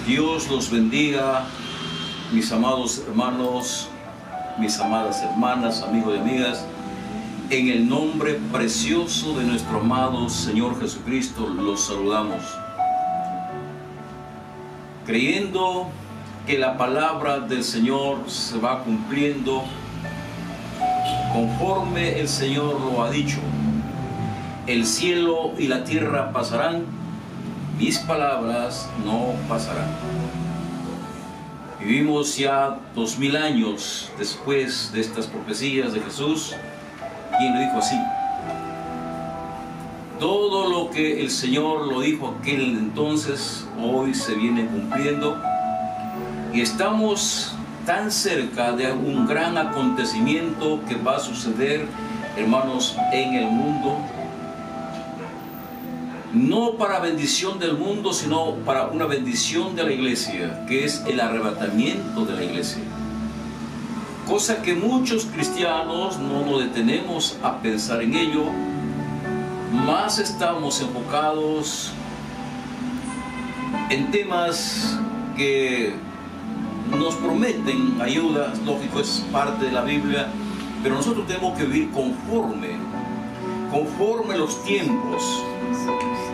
Dios los bendiga, mis amados hermanos, mis amadas hermanas, amigos y amigas. En el nombre precioso de nuestro amado Señor Jesucristo los saludamos, creyendo que la palabra del Señor se va cumpliendo conforme el Señor lo ha dicho. El cielo y la tierra pasarán, mis palabras no pasarán. Vivimos ya 2000 años después de estas profecías de Jesús, quien lo dijo así. Todo lo que el Señor lo dijo aquel entonces, hoy se viene cumpliendo, y estamos tan cerca de un gran acontecimiento que va a suceder, hermanos, en el mundo. No para bendición del mundo, sino para una bendición de la iglesia, que es el arrebatamiento de la iglesia. Cosa que muchos cristianos no nos detenemos a pensar en ello, más estamos enfocados en temas que nos prometen ayuda, lógico, es parte de la Biblia, pero nosotros tenemos que vivir conforme los tiempos.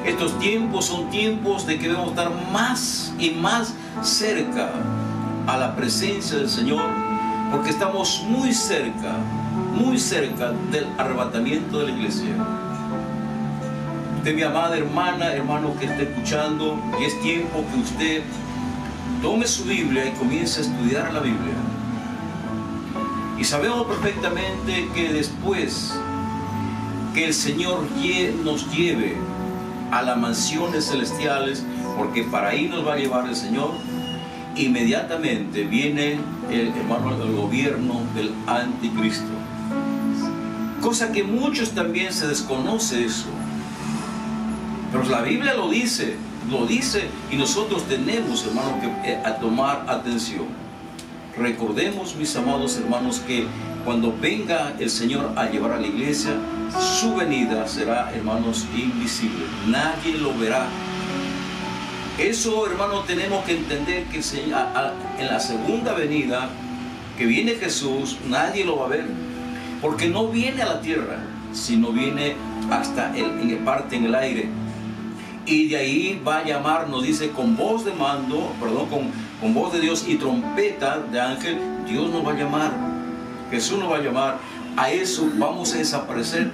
Estos tiempos son tiempos de que debemos estar más y más cerca a la presencia del Señor, porque estamos muy cerca del arrebatamiento de la iglesia. Usted, mi amada hermana, hermano que esté escuchando, y es tiempo que usted tome su Biblia y comience a estudiar la Biblia. Y sabemos perfectamente que después que el Señor nos lleve a las mansiones celestiales, porque para ahí nos va a llevar el Señor, inmediatamente viene el gobierno del anticristo. Cosa que muchos también se desconoce eso. Pero la Biblia lo dice, y nosotros tenemos, hermanos, que tomar atención. Recordemos, mis amados hermanos, que cuando venga el Señor a llevar a la iglesia, su venida será, hermanos, invisible. Nadie lo verá. Eso, hermanos, tenemos que entender que en la segunda venida, que viene Jesús, nadie lo va a ver. Porque no viene a la tierra, sino viene hasta parte en el aire. Y de ahí va a llamar, nos dice, con voz de mando, con voz de Dios y trompeta de ángel, Dios nos va a llamar, Jesús nos va a llamar. A eso vamos a desaparecer,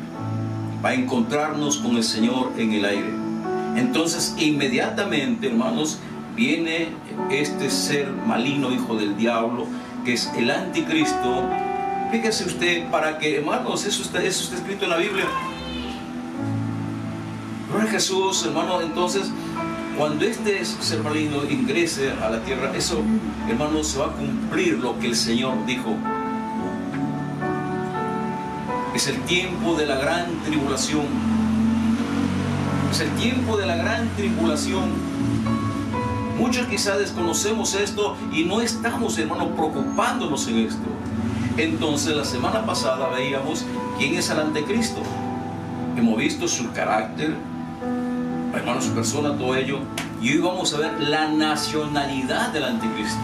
va a encontrarnos con el Señor en el aire. Entonces, inmediatamente, hermanos, viene este ser maligno, hijo del diablo, que es el anticristo. Fíjese usted, para que, hermanos, eso está escrito en la Biblia. Gloria a Jesús, hermano. Entonces, cuando este ser maligno ingrese a la tierra, eso, hermanos, se va a cumplir lo que el Señor dijo. Es el tiempo de la gran tribulación. Es el tiempo de la gran tribulación. Muchos quizás desconocemos esto y no estamos, hermanos, preocupándonos en esto. Entonces, la semana pasada veíamos quién es el anticristo. Hemos visto su carácter, hermanos, su persona, todo ello. Y hoy vamos a ver la nacionalidad del anticristo.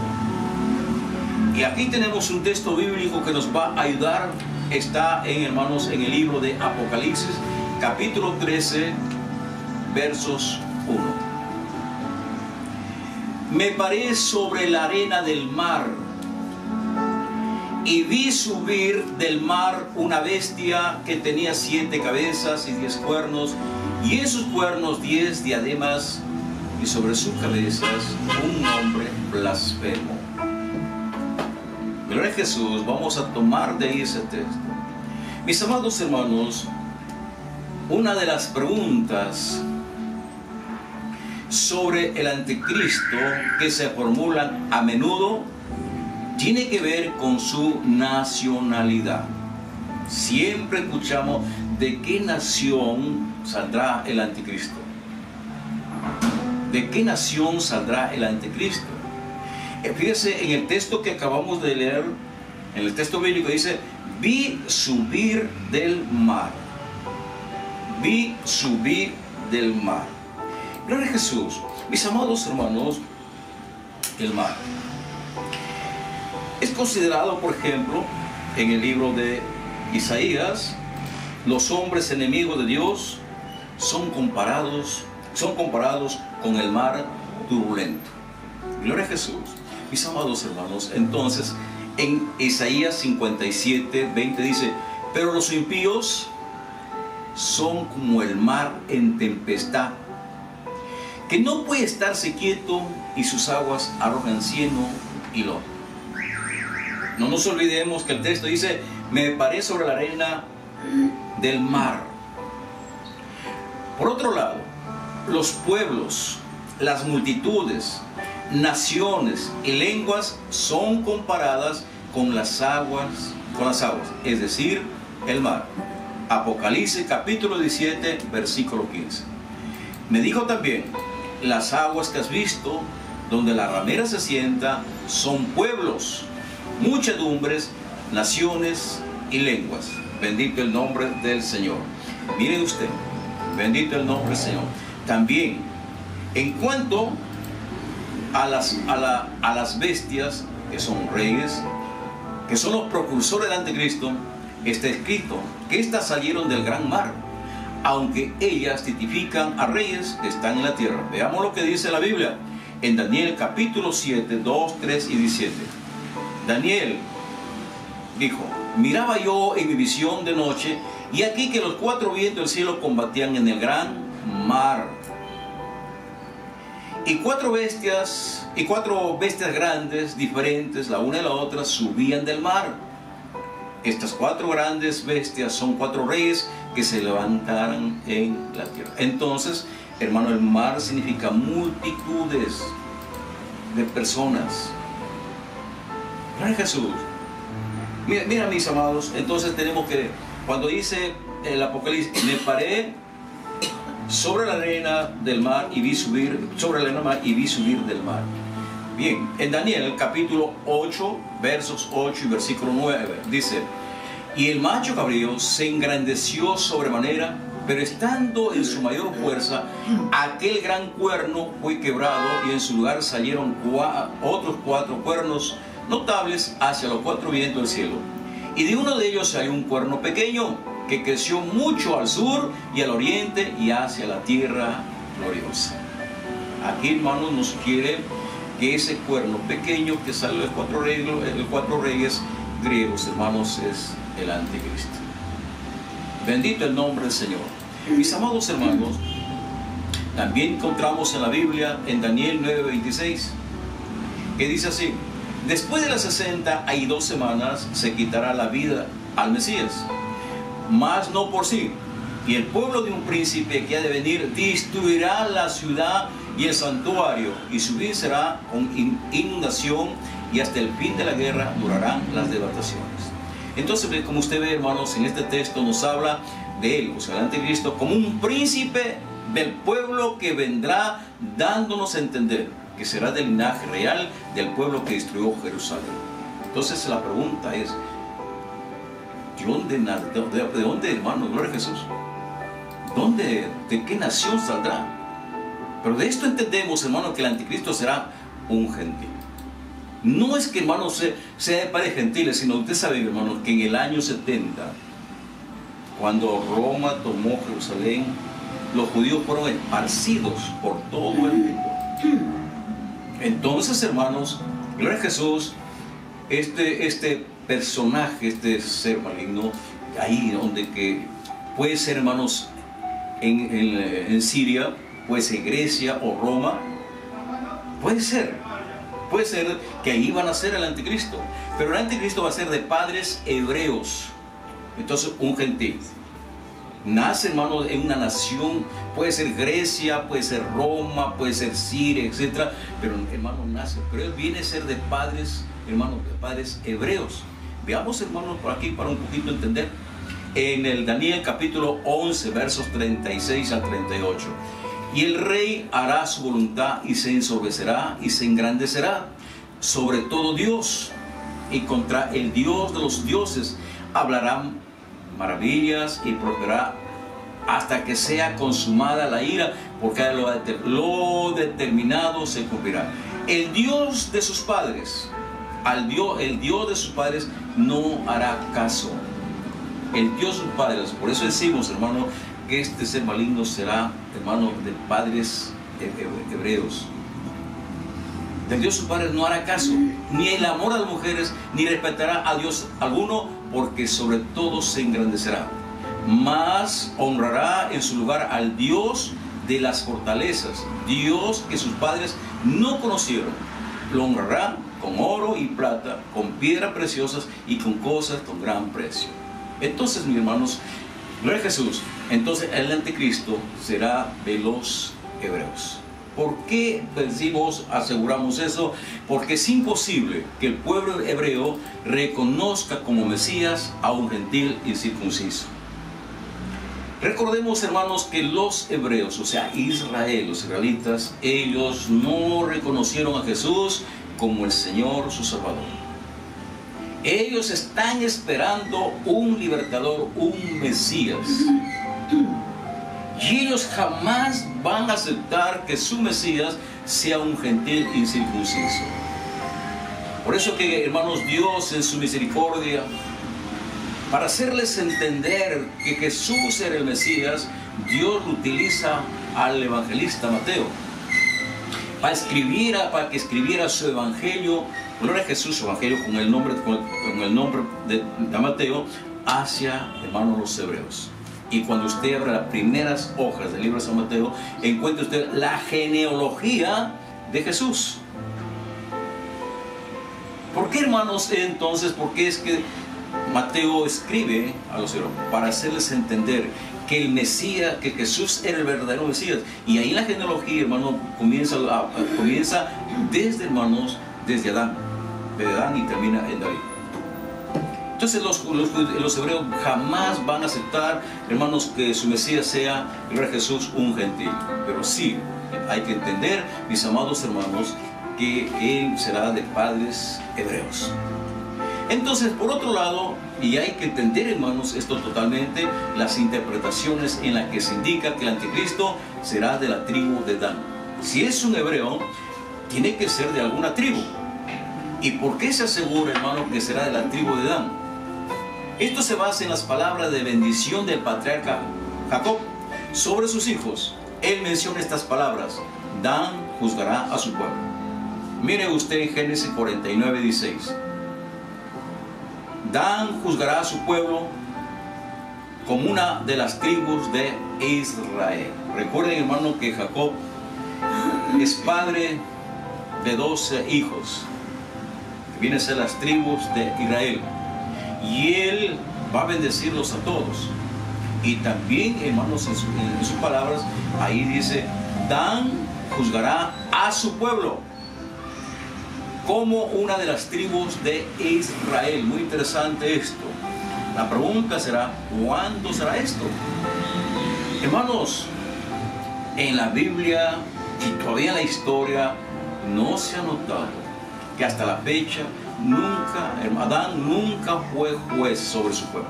Y aquí tenemos un texto bíblico que nos va a ayudar. Está, hermanos, en el libro de Apocalipsis, capítulo 13, versos 1. Me paré sobre la arena del mar y vi subir del mar una bestia que tenía 7 cabezas y 10 cuernos, y en sus cuernos 10 diademas, y sobre sus cabezas un nombre blasfemo. Gloria a Jesús. Vamos a tomar de ahí ese texto. Mis amados hermanos, una de las preguntas sobre el anticristo que se formulan a menudo tiene que ver con su nacionalidad. Siempre escuchamos de qué nación saldrá el anticristo. ¿De qué nación saldrá el anticristo? Fíjese en el texto que acabamos de leer, en el texto bíblico dice: vi subir del mar. Vi subir del mar. Gloria a Jesús. Mis amados hermanos, el mar. Es considerado, por ejemplo, en el libro de Isaías, los hombres enemigos de Dios son comparados con el mar turbulento. Gloria a Jesús. Mis amados hermanos, entonces en Isaías 57, 20 dice: pero los impíos son como el mar en tempestad, que no puede estarse quieto, y sus aguas arrojan cieno y lodo. No nos olvidemos que el texto dice: me paré sobre la arena del mar. Por otro lado, los pueblos, las multitudes, naciones y lenguas son comparadas con las aguas, es decir, el mar. Apocalipsis capítulo 17, versículo 15. Me dijo también: las aguas que has visto, donde la ramera se sienta, son pueblos, muchedumbres, naciones y lenguas. Bendito el nombre del Señor. Miren usted, bendito el nombre del Señor. También, en cuanto a las bestias, que son reyes, que son los precursores del anticristo, está escrito que éstas salieron del gran mar, aunque ellas tipifican a reyes que están en la tierra. Veamos lo que dice la Biblia en Daniel capítulo 7, 2, 3 y 17. Daniel dijo: miraba yo en mi visión de noche, y aquí que los cuatro vientos del cielo combatían en el gran mar, y cuatro bestias grandes, diferentes la una de la otra, subían del mar. Estas cuatro grandes bestias son cuatro reyes que se levantaran en la tierra. Entonces, hermano, el mar significa multitudes de personas. Gloria a Jesús. Mira, mis amados, entonces tenemos que, cuando dice el Apocalipsis: me paré sobre la arena del mar y vi subir, del mar. Bien, en Daniel capítulo 8, versos 8 y versículo 9, dice: y el macho cabrío se engrandeció sobremanera, pero estando en su mayor fuerza, aquel gran cuerno fue quebrado, y en su lugar salieron otros cuatro cuernos notables hacia los cuatro vientos del cielo. Y de uno de ellos salió un cuerno pequeño, que creció mucho al sur y al oriente y hacia la tierra gloriosa. Aquí, hermanos, nos quiere que ese cuerno pequeño que sale de los cuatro reyes griegos, hermanos, es el anticristo. Bendito el nombre del Señor. Mis amados hermanos, también encontramos en la Biblia, en Daniel 9:26, que dice así: después de las 62 semanas se quitará la vida al Mesías, mas no por sí, y el pueblo de un príncipe que ha de venir destruirá la ciudad y el santuario, y su fin será con inundación, y hasta el fin de la guerra durarán las devastaciones. Entonces, como usted ve, hermanos, en este texto nos habla de él, o sea, el anticristo, como un príncipe del pueblo que vendrá, dándonos a entender que será del linaje real del pueblo que destruyó Jerusalén. Entonces la pregunta es: ¿de dónde, hermano? Gloria a Jesús. ¿De qué nación saldrá? Pero de esto entendemos, hermano, que el anticristo será un gentil. No es que, hermano, sea de padres gentiles, sino usted sabe, hermano, que en el año 70, cuando Roma tomó Jerusalén, los judíos fueron esparcidos por todo el mundo. Entonces, hermanos, gloria a Jesús, este personaje, este ser maligno, ahí donde que puede ser, hermanos, en Siria, puede ser Grecia o Roma, puede ser que ahí van a ser el anticristo, pero el anticristo va a ser de padres hebreos. Entonces, un gentil nace, hermano, en una nación, puede ser Grecia, puede ser Roma, puede ser Siria, etc. Pero, hermano, nace, pero él viene a ser de padres, hermano, de padres hebreos. Veamos, hermanos, por aquí para un poquito entender. En el Daniel capítulo 11, versos 36 al 38. Y el rey hará su voluntad y se ensorbecerá y se engrandecerá sobre todo Dios, y contra el Dios de los dioses hablarán maravillas y prosperará hasta que sea consumada la ira, porque lo determinado se cumplirá. El Dios de sus padres, el Dios de sus padres no hará caso. El Dios de sus padres, por eso decimos, hermano, que este ser maligno será, hermano, de padres hebreos. Del Dios de sus padres no hará caso, ni el amor a las mujeres, ni respetará a Dios alguno, porque sobre todo se engrandecerá. Mas honrará en su lugar al Dios de las fortalezas, Dios que sus padres no conocieron. Lo honrará con oro y plata, con piedras preciosas y con cosas con gran precio. Entonces, mis hermanos, gloria a Jesús, entonces el anticristo será de los hebreos. ¿Por qué decimos, aseguramos eso? Porque es imposible que el pueblo hebreo reconozca como Mesías a un gentil incircunciso. Recordemos, hermanos, que los hebreos, o sea, Israel, los israelitas, ellos no reconocieron a Jesús como el Señor, su Salvador. Ellos están esperando un libertador, un Mesías. Y ellos jamás van a aceptar que su Mesías sea un gentil incircunciso. Por eso que, hermanos, Dios en su misericordia, para hacerles entender que Jesús era el Mesías, Dios utiliza al evangelista Mateo para que escribiera su evangelio, gloria a Jesús, su evangelio con el nombre de Mateo, hacia, hermanos, los hebreos. Y cuando usted abra las primeras hojas del libro de San Mateo, encuentra usted la genealogía de Jesús. ¿Por qué, hermanos, entonces? Porque es que Mateo escribe a los hebreos para hacerles entender que el Mesías, que Jesús era el verdadero Mesías. Y ahí la genealogía, hermano, comienza desde, hermanos, desde Adán, de Adán, y termina en David. Entonces los hebreos jamás van a aceptar, hermanos, que su Mesías sea, gloria a Jesús, un gentil. Pero sí, hay que entender, mis amados hermanos, que él será de padres hebreos. Entonces, por otro lado, y hay que entender, hermanos, esto totalmente, las interpretaciones en las que se indica que el anticristo será de la tribu de Dan. Si es un hebreo, tiene que ser de alguna tribu. ¿Y por qué se asegura, hermano, que será de la tribu de Dan? Esto se basa en las palabras de bendición del patriarca Jacob sobre sus hijos. Él menciona estas palabras: Dan juzgará a su pueblo. Mire usted en Génesis 49:16. Dan juzgará a su pueblo como una de las tribus de Israel. Recuerden, hermano, que Jacob es padre de 12 hijos. Vienen a ser las tribus de Israel. Y él va a bendecirlos a todos. Y también, hermanos, en sus palabras, ahí dice: Dan juzgará a su pueblo como una de las tribus de Israel. Muy interesante esto. La pregunta será: ¿cuándo será esto? Hermanos, en la Biblia y todavía en la historia no se ha notado que hasta la fecha Adán nunca fue juez sobre su pueblo.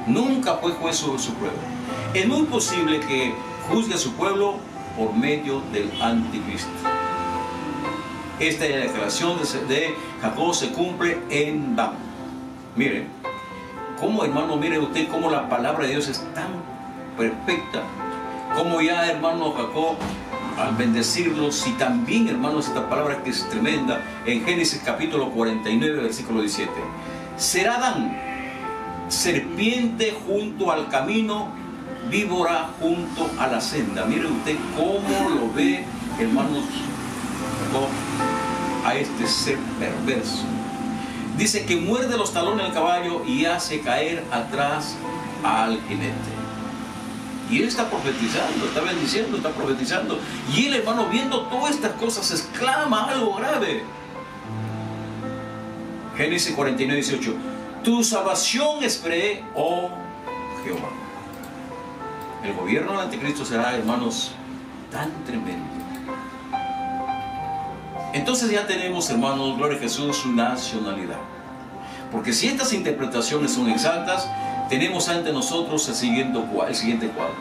Nunca fue juez sobre su pueblo. Es muy posible que juzgue a su pueblo por medio del anticristo. Esta declaración de Jacob se cumple en Dan. Mire, cómo, hermano, mire usted cómo la palabra de Dios es tan perfecta. Como ya, hermano, Jacob, al bendecirlos, y también, hermanos, esta palabra que es tremenda, en Génesis capítulo 49, versículo 17. Será Dan serpiente junto al camino, víbora junto a la senda. Mire usted cómo lo ve, hermanos, Jacob, a este ser perverso. Dice que muerde los talones del caballo y hace caer atrás al jinete. Y él está profetizando, está bendiciendo, está profetizando. Y el hermano, viendo todas estas cosas, exclama algo grave. Génesis 49, 18. Tu salvación esperé, oh Jehová. El gobierno del anticristo será, hermanos, tan tremendo. Entonces ya tenemos, hermanos, gloria a Jesús, su nacionalidad. Porque si estas interpretaciones son exactas, tenemos ante nosotros el siguiente cuadro.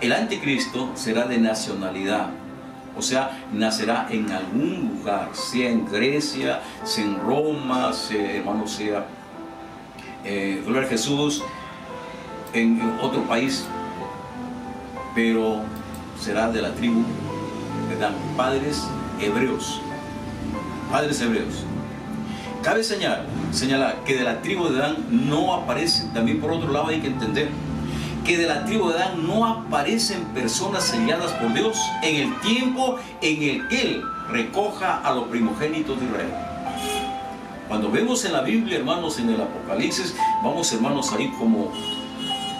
El anticristo será de nacionalidad O sea, nacerá en algún lugar, sea en Grecia, sea en Roma, sea, hermano, sea, gloria a Jesús, en otro país, pero será de la tribu de Dan, padres hebreos. Padres hebreos. Cabe señalar que de la tribu de Dan no aparecen, también por otro lado hay que entender, que de la tribu de Dan no aparecen personas selladas por Dios en el tiempo en el que Él recoja a los primogénitos de Israel. Cuando vemos en la Biblia, hermanos, en el Apocalipsis, vamos, hermanos, ahí como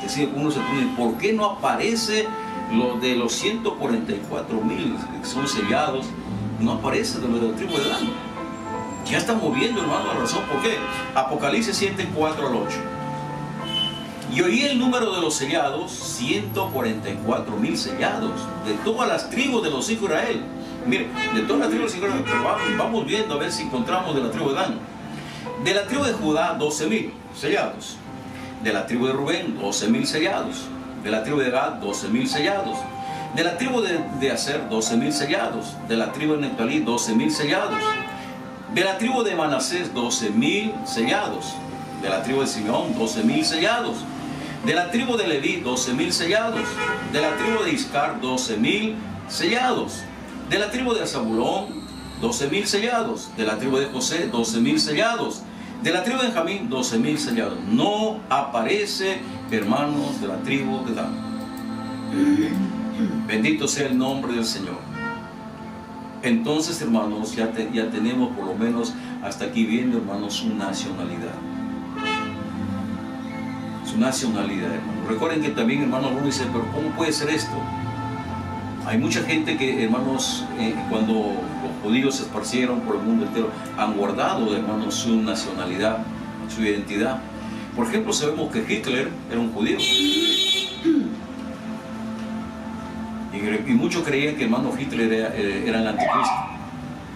que si uno se pone, ¿por qué no aparece lo de los 144,000 que son sellados? No aparece de los de la tribu de Dan. Ya estamos viendo, hermano, la razón por qué. Apocalipsis 7, 4 al 8. Y oí el número de los sellados, 144,000 sellados, de todas las tribus de los hijos de Israel. Mire, de todas las tribus de los hijos de Israel, vamos viendo a ver si encontramos de la tribu de Dan. De la tribu de Judá, 12,000 sellados. De la tribu de Rubén, 12,000 sellados. De la tribu de Gad, 12,000 sellados. De la tribu de Aser, 12,000 sellados. De la tribu de Neftalí, 12,000 sellados. De la tribu de Manasés, 12,000 sellados. De la tribu de Simeón, 12,000 sellados. De la tribu de Leví, 12,000 sellados. De la tribu de Iscar, 12,000 sellados. De la tribu de Zabulón, 12,000 sellados. De la tribu de José, 12,000 sellados. De la tribu de Benjamín, 12,000 sellados. No aparece, hermanos, de la tribu de Dan. Bendito sea el nombre del Señor. Entonces, hermanos, ya tenemos por lo menos hasta aquí viendo, hermanos, su nacionalidad. Su nacionalidad, hermanos. Recuerden que también, hermanos, uno dice, pero ¿cómo puede ser esto? Hay mucha gente que, hermanos, cuando los judíos se esparcieron por el mundo entero, han guardado, hermanos, su nacionalidad, su identidad. Por ejemplo, sabemos que Hitler era un judío. Y muchos creían que, hermano, Hitler era el anticristo.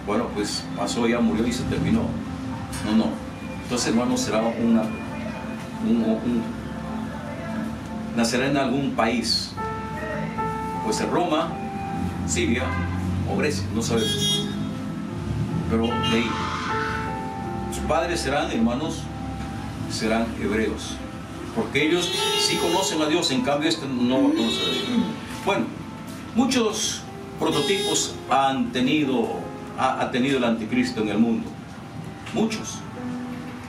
Bueno, pues pasó, ya murió y se terminó. No. Entonces, hermano, será nacerá en algún país. Pues en Roma, Siria o Grecia, no sabemos. Pero de ahí, sus padres serán, hermanos, serán hebreos. Porque ellos sí conocen a Dios, en cambio este no va a conocer a Dios. Bueno, muchos prototipos ha tenido el anticristo en el mundo. Muchos.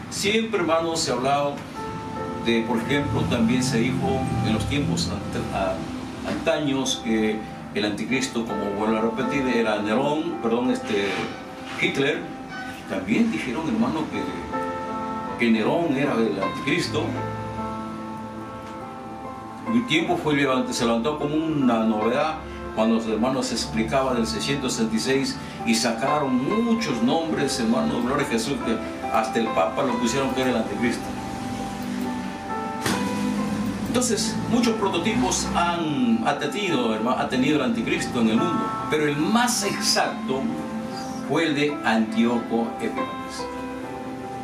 Siempre, hermanos, se ha hablado de, por ejemplo, también se dijo en los tiempos antaños que el anticristo, como vuelvo a repetir, era Hitler. También dijeron, hermano, que Nerón era el anticristo. Un tiempo se levantó como una novedad cuando los hermanos se explicaba del 666 y sacaron muchos nombres, hermanos, gloria a Jesús, que hasta el Papa lo pusieron que era el anticristo. Entonces, muchos prototipos ha tenido el anticristo en el mundo, pero el más exacto fue el de Antíoco Epífanes.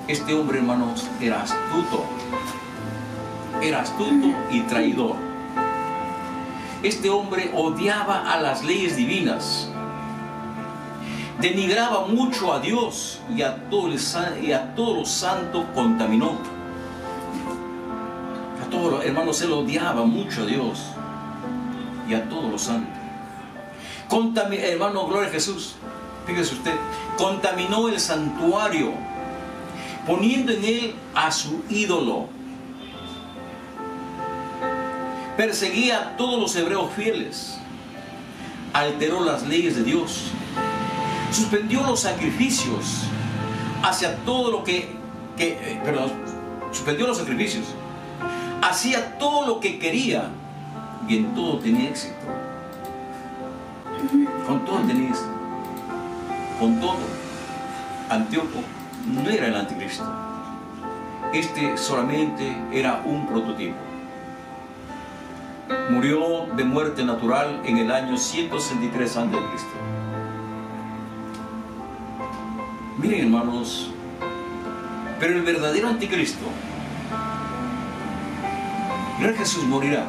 Este hombre, hermanos, era astuto y traidor. Este hombre odiaba a las leyes divinas, denigraba mucho a Dios y a todo lo santo contaminó. A todos, hermanos, él odiaba mucho a Dios y a todo lo santo. Hermano, gloria a Jesús, fíjese usted, contaminó el santuario, poniendo en él a su ídolo. Perseguía a todos los hebreos fieles, alteró las leyes de Dios, suspendió los sacrificios hacia todo lo suspendió los sacrificios, hacía todo lo que quería y en todo tenía éxito. Con todo tenía éxito. Con todo, Antíoco no era el anticristo. Este solamente era un prototipo. Murió de muerte natural en el año 163 a.C. Miren, hermanos, pero el verdadero anticristo, Jesús morirá.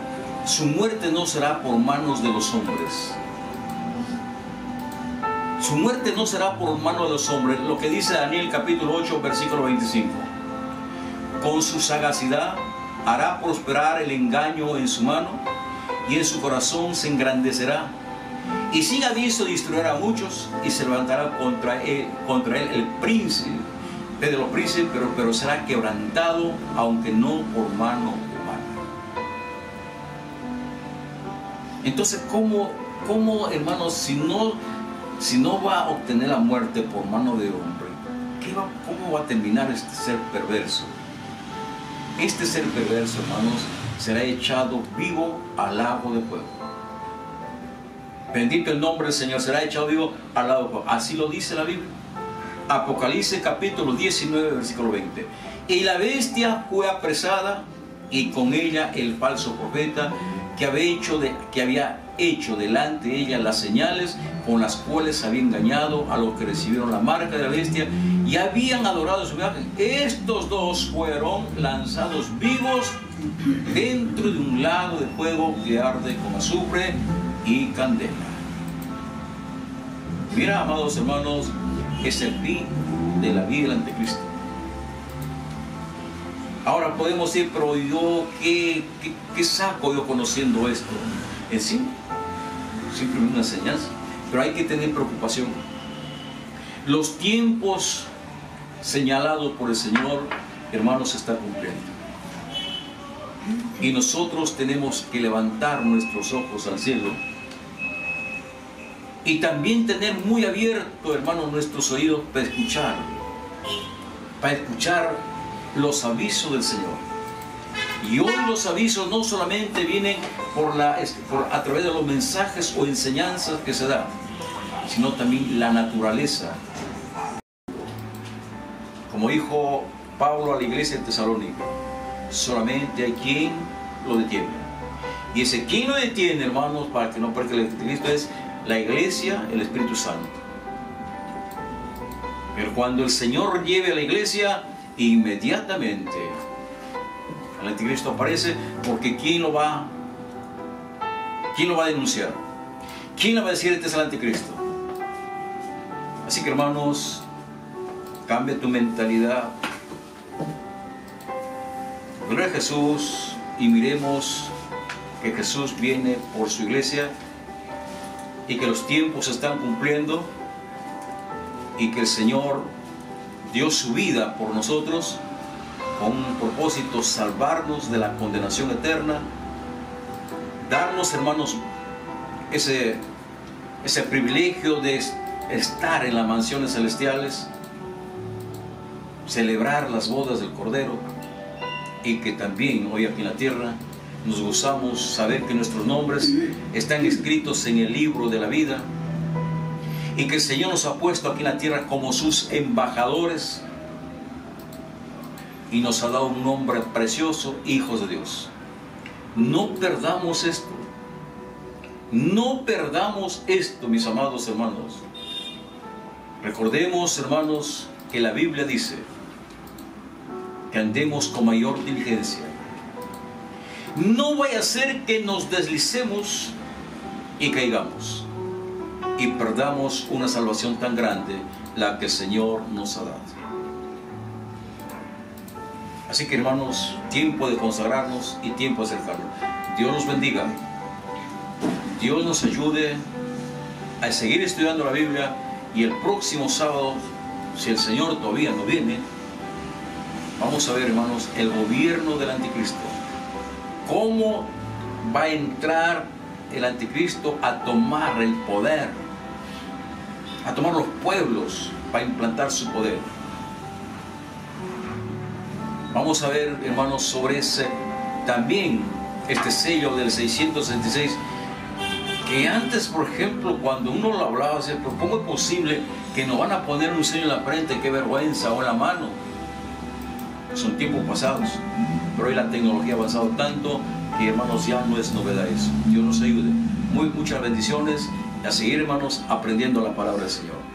Su muerte no será por manos de los hombres. Su muerte no será por mano de los hombres, lo que dice Daniel capítulo 8, versículo 25. Con su sagacidad hará prosperar el engaño en su mano, y en su corazón se engrandecerá, y sin aviso destruirá a muchos, y se levantará contra él el príncipe de los príncipes, pero será quebrantado, aunque no por mano humana. Entonces, ¿cómo hermanos, si no va a obtener la muerte por mano de hombre, cómo va a terminar este ser perverso? Este ser perverso, hermanos, será echado vivo al lago de fuego. Bendito el nombre del Señor, será echado vivo al lago de fuego. Así lo dice la Biblia. Apocalipsis capítulo 19, versículo 20. Y la bestia fue apresada, y con ella el falso profeta, que había hecho delante de ella las señales con las cuales había engañado a los que recibieron la marca de la bestia y habían adorado su imagen. Estos dos fueron lanzados vivos dentro de un lago de fuego que arde con azufre y candela. Mira, amados hermanos, es el fin de la vida del anticristo. Ahora podemos decir, pero yo, ¿qué saco yo conociendo esto? En sí, simplemente una enseñanza. Pero hay que tener preocupación. Los tiempos señalados por el Señor, hermanos, se están cumpliendo. Y nosotros tenemos que levantar nuestros ojos al cielo. Y también tener muy abierto, hermanos, nuestros oídos para escuchar los avisos del Señor. Y hoy los avisos no solamente vienen a través de los mensajes o enseñanzas que se dan, sino también la naturaleza. Como dijo Pablo a la iglesia de Tesalónica, solamente hay quien lo detiene. Y ese quien lo detiene, hermanos, para que no perca el Cristo, es la iglesia, el Espíritu Santo. Pero cuando el Señor lleve a la iglesia, inmediatamente el anticristo aparece, porque ¿quién lo va a denunciar? ¿Quién le va a decir este es el anticristo? Así que, hermanos, cambia tu mentalidad. Gloria a Jesús y miremos que Jesús viene por su iglesia y que los tiempos se están cumpliendo y que el Señor dio su vida por nosotros con un propósito: salvarnos de la condenación eterna, darnos, hermanos, ese privilegio de estar en las mansiones celestiales, celebrar las bodas del Cordero, y que también hoy aquí en la tierra nos gozamos saber que nuestros nombres están escritos en el libro de la vida y que el Señor nos ha puesto aquí en la tierra como sus embajadores y nos ha dado un nombre precioso, hijos de Dios. No perdamos esto. No perdamos esto, mis amados hermanos. Recordemos, hermanos, que la Biblia dice que andemos con mayor diligencia. No vaya a ser que nos deslicemos y caigamos y perdamos una salvación tan grande, la que el Señor nos ha dado. Así que, hermanos, tiempo de consagrarnos y tiempo de acercarnos. Dios nos bendiga. Dios nos ayude a seguir estudiando la Biblia, y el próximo sábado, si el Señor todavía no viene, vamos a ver, hermanos, el gobierno del anticristo. Cómo va a entrar el anticristo a tomar el poder, a tomar los pueblos para implantar su poder. Vamos a ver, hermanos, sobre también este sello del 666, que antes, por ejemplo, cuando uno lo hablaba, decía, pero ¿cómo es posible que nos van a poner un sello en la frente? ¡Qué vergüenza! O en la mano. Son tiempos pasados, pero hoy la tecnología ha avanzado tanto que, hermanos, ya no es novedad eso. Dios nos ayude. Muchas bendiciones, a seguir, hermanos, aprendiendo la palabra del Señor.